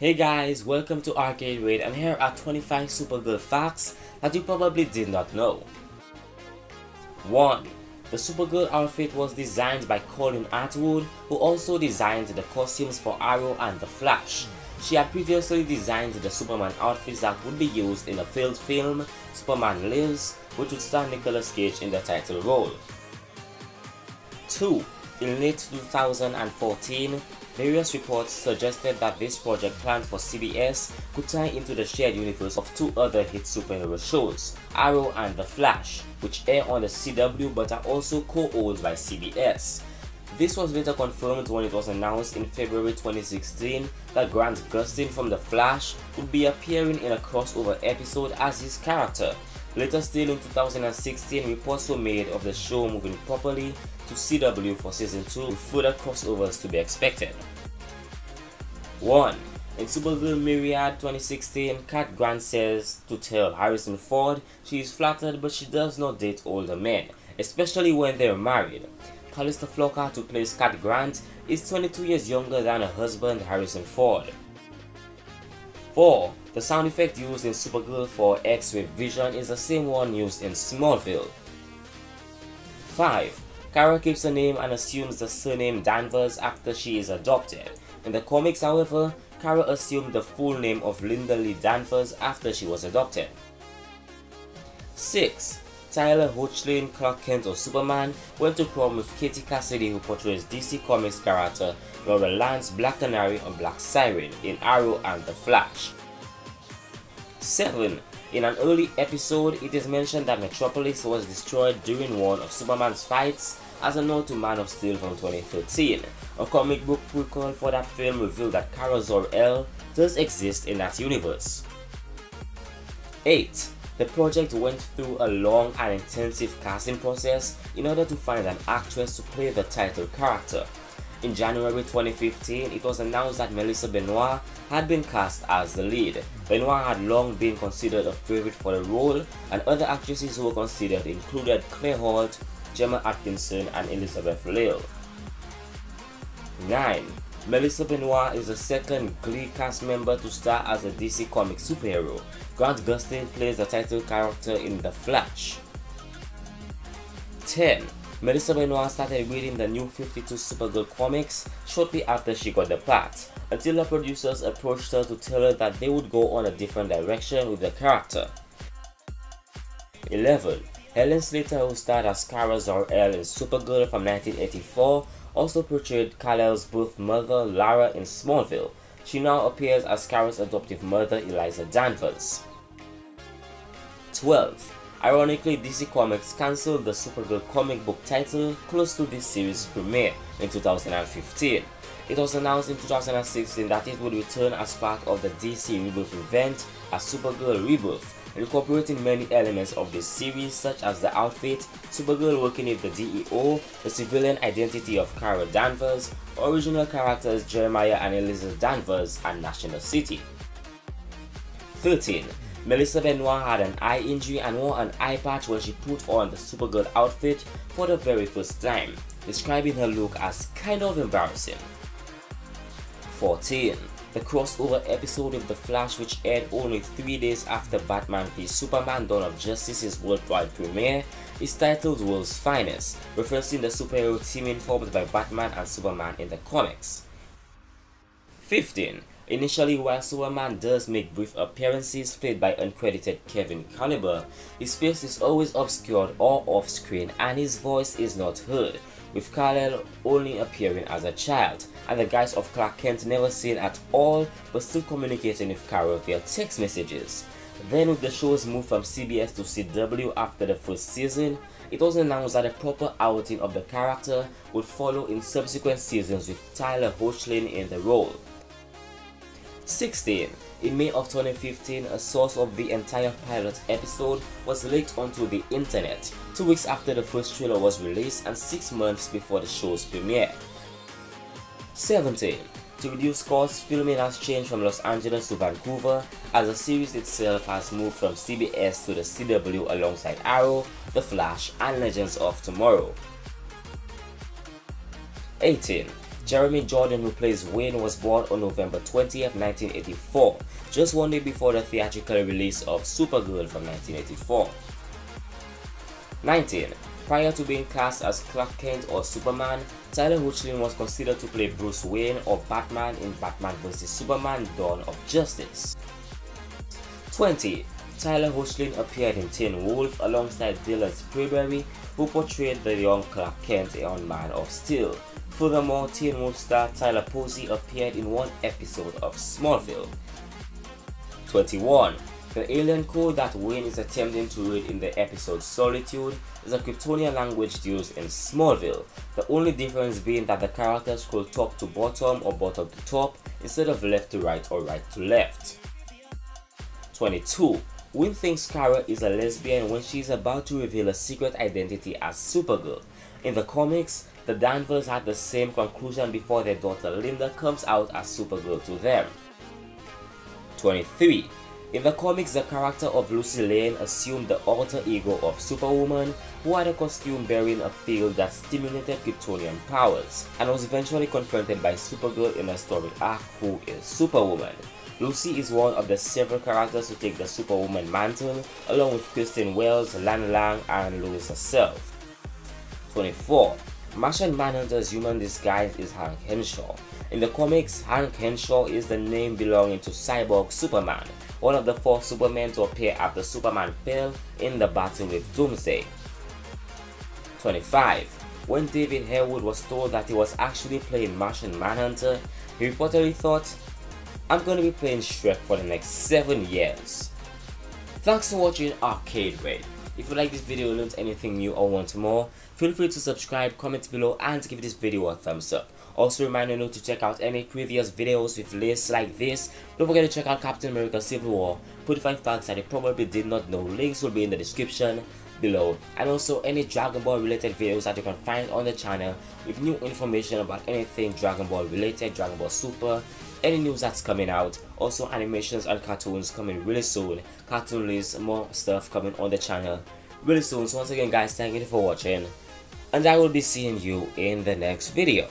Hey guys, welcome to Arcade Raid, and here are 25 Supergirl facts that you probably did not know. 1. The Supergirl outfit was designed by Colin Atwood, who also designed the costumes for Arrow and The Flash. She had previously designed the Superman outfits that would be used in the failed film Superman Lives, which would star Nicolas Cage in the title role. 2. In late 2014, various reports suggested that this project planned for CBS could tie into the shared universe of two other hit superhero shows, Arrow and The Flash, which air on the CW but are also co-owned by CBS. This was later confirmed when it was announced in February 2016 that Grant Gustin from The Flash would be appearing in a crossover episode as his character. Later still in 2016, reports were made of the show moving properly to CW for season 2 with further crossovers to be expected. 1. In Supergirl Myriad 2016, Cat Grant says to tell Harrison Ford she is flattered but she does not date older men, especially when they are married. Calista Flockhart, who plays Cat Grant, is 22 years younger than her husband Harrison Ford. 4. The sound effect used in Supergirl for X-ray vision is the same one used in Smallville. 5. Kara keeps her name and assumes the surname Danvers after she is adopted. In the comics, however, Kara assumed the full name of Linda Lee Danvers after she was adopted. 6. Tyler Hoechlin, Clark Kent or Superman, went to prom with Katie Cassidy, who portrays DC Comics character Laura Lance, Black Canary or Black Siren in Arrow and The Flash. 7. In an early episode, it is mentioned that Metropolis was destroyed during one of Superman's fights as a nod to Man of Steel from 2013. A comic book prequel for that film revealed that Kara Zor-El does exist in that universe. 8. The project went through a long and intensive casting process in order to find an actress to play the title character. In January 2015, it was announced that Melissa Benoist had been cast as the lead. Benoist had long been considered a favorite for the role, and other actresses who were considered included Claire Holt, Gemma Atkinson, and Elizabeth Lille. 9. Melissa Benoist is the second Glee cast member to star as a DC Comics superhero. Grant Gustin plays the title character in The Flash. 10. Melissa Benoist started reading the New 52 Supergirl comics shortly after she got the part, until her producers approached her to tell her that they would go on a different direction with the character. 11. Helen Slater, who starred as Kara Zor-El in Supergirl from 1984, also portrayed Kal-El's birth mother Lara in Smallville. She now appears as Kara's adoptive mother Eliza Danvers. 12. Ironically, DC Comics cancelled the Supergirl comic book title close to this series' premiere in 2015. It was announced in 2016 that it would return as part of the DC Rebirth event as Supergirl Rebirth, incorporating many elements of this series such as the outfit, Supergirl working with the DEO, the civilian identity of Kara Danvers, original characters Jeremiah and Elizabeth Danvers, and National City. 13. Melissa Benoist had an eye injury and wore an eye patch when she put on the Supergirl outfit for the very first time, describing her look as kind of embarrassing. 14. The crossover episode with The Flash, which aired only 3 days after Batman v Superman Dawn of Justice's worldwide premiere, is titled World's Finest, referencing the superhero team informed by Batman and Superman in the comics. 15. Initially, while Superman does make brief appearances played by uncredited Kevin Caliber, his face is always obscured or off-screen and his voice is not heard, with Kal-El only appearing as a child, and the guise of Clark Kent never seen at all but still communicating with Kara via text messages. Then, with the show's move from CBS to CW after the first season, it was announced that a proper outing of the character would follow in subsequent seasons with Tyler Hoechlin in the role. 16. In May of 2015, a source of the entire pilot episode was leaked onto the internet, 2 weeks after the first trailer was released and 6 months before the show's premiere. 17. To reduce costs, filming has changed from Los Angeles to Vancouver, as the series itself has moved from CBS to the CW alongside Arrow, The Flash, and Legends of Tomorrow. 18. Jeremy Jordan, who plays Wayne, was born on November 20th, 1984, just one day before the theatrical release of Supergirl from 1984. 19. Prior to being cast as Clark Kent or Superman, Tyler Hoechlin was considered to play Bruce Wayne or Batman in Batman vs Superman: Dawn of Justice. 20. Tyler Hoechlin appeared in Teen Wolf alongside Dylan Sprayberry, who portrayed the young Clark Kent on Man of Steel. Furthermore, Teen Wolf star Tyler Posey appeared in one episode of Smallville. 21. The alien code that Wayne is attempting to read in the episode Solitude is a Kryptonian language used in Smallville, the only difference being that the characters could talk to bottom or bottom to top instead of left to right or right to left. 22. Wayne thinks Kara is a lesbian when she is about to reveal a secret identity as Supergirl. In the comics, the Danvers had the same conclusion before their daughter Linda comes out as Supergirl to them. 23. In the comics, the character of Lucy Lane assumed the alter ego of Superwoman, who had a costume bearing a field that stimulated Kryptonian powers, and was eventually confronted by Supergirl in a story arc, Who is Superwoman? Lucy is one of the several characters to take the Superwoman mantle, along with Kristen Wells, Lana Lang, and Lois herself. 24. Martian Manhunter's human disguise is Hank Henshaw. In the comics, Hank Henshaw is the name belonging to Cyborg Superman, one of the 4 Supermen to appear after Superman fell in the battle with Doomsday. 25. When David Harewood was told that he was actually playing Martian Manhunter, he reportedly thought, "I'm gonna be playing Shrek for the next 7 years." Thanks for watching Arcade Raid. If you like this video, learned anything new or want more, feel free to subscribe, comment below, and give this video a thumbs up. Also remind you to check out any previous videos with lists like this. Don't forget to check out Captain America Civil War, 45 facts that you probably did not know. Links will be in the description below, and also any Dragon Ball related videos that you can find on the channel with new information about anything Dragon Ball related, Dragon Ball Super, any news that's coming out, also animations and cartoons coming really soon, cartoon lists, more stuff coming on the channel really soon. So once again guys, thank you for watching, and I will be seeing you in the next video.